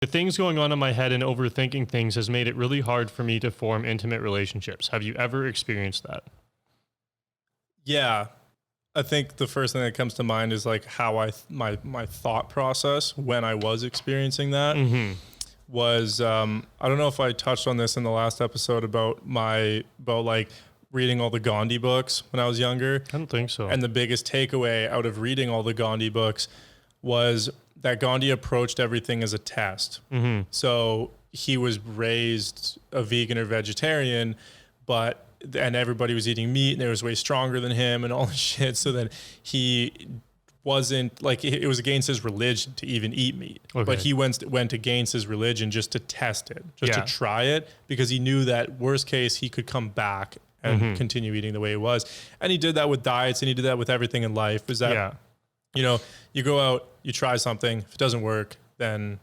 The things going on in my head and overthinking things has made it really hard for me to form intimate relationships. Have you ever experienced that? Yeah. I think the first thing that comes to mind is like how my thought process when I was experiencing that was, I don't know if I touched on this in the last episode about like reading all the Gandhi books when I was younger. I don't think so. And the biggest takeaway out of reading all the Gandhi books was that Gandhi approached everything as a test. So he was raised a vegan or vegetarian, and everybody was eating meat and they was way stronger than him and all this shit. So then he wasn't like, it was against his religion to even eat meat, but he went against his religion just to test it, just to try it, because he knew that worst case he could come back and continue eating the way he was. And he did that with diets, and he did that with everything in life. Is that, you know, you go out, you try something, if it doesn't work, then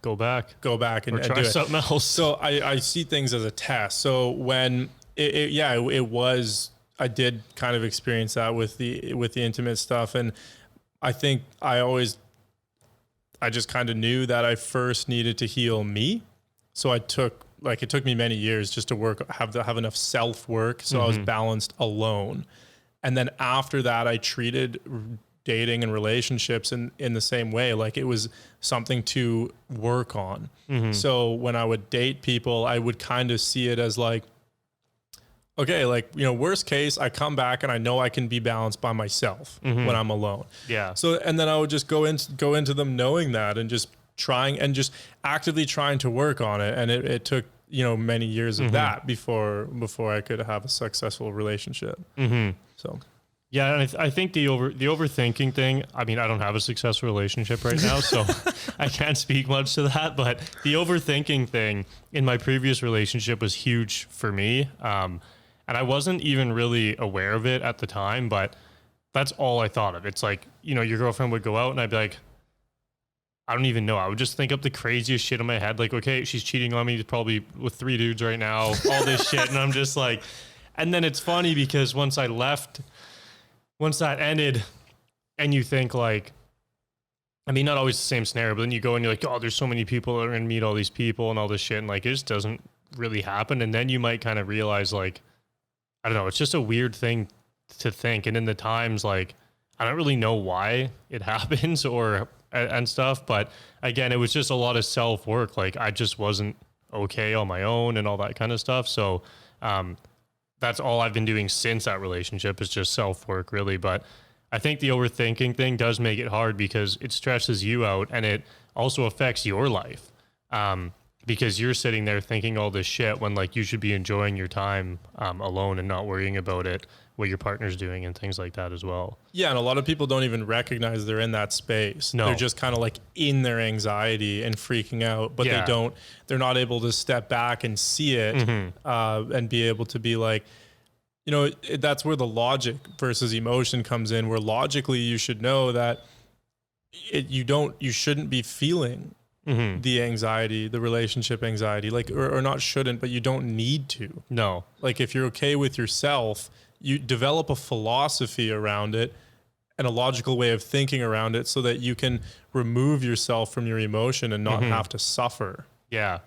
go back and try do it. something else. So I see things as a test. So when it was, I did kind of experience that with the intimate stuff. And I think I just kind of knew that I first needed to heal me. So it took me many years just to have enough self-work. So I was balanced alone. And then after that, I treated dating and relationships in the same way. Like it was something to work on. So when I would date people, I would kind of see it as like, okay, like, you know, worst case, I come back and I know I can be balanced by myself when I'm alone. Yeah. So, and then I would just go into them knowing that and just actively trying to work on it. And it took, you know, many years of that before I could have a successful relationship. So. Yeah, and I think the overthinking thing, I mean, I don't have a successful relationship right now, so I can't speak much to that, but the overthinking thing in my previous relationship was huge for me. And I wasn't even really aware of it at the time, but that's all I thought of. It's like, you know, your girlfriend would go out and I'd be like, I don't even know. I would just think up the craziest shit in my head. Like, okay, she's cheating on me probably with 3 dudes right now, all this shit. And I'm just like, and then it's funny because once that ended and you think like, I mean, not always the same scenario, but then you go and you're like, oh, there's so many people that are going to meet all these people and all this shit. And like, it just doesn't really happen. And then you might kind of realize like, I don't know, it's just a weird thing to think. And in the times, like, I don't really know why it happens and stuff. But again, it was just a lot of self-work. Like I just wasn't okay on my own and all that kind of stuff. So, that's all I've been doing since that relationship is just self-work really. But I think the overthinking thing does make it hard because it stresses you out and it also affects your life. Because you're sitting there thinking all this shit when like you should be enjoying your time alone and not worrying about what your partner's doing and things like that as well. Yeah, and a lot of people don't even recognize they're in that space. No. They're just kind of like in their anxiety and freaking out, but they're not able to step back and see it and be able to be like, you know, that's where the logic versus emotion comes in, where logically you should know that you shouldn't be feeling the anxiety, the relationship anxiety, like, or not shouldn't, but you don't need to. No. Like if you're okay with yourself, you develop a philosophy around it and a logical way of thinking around it so that you can remove yourself from your emotion and not have to suffer. Yeah.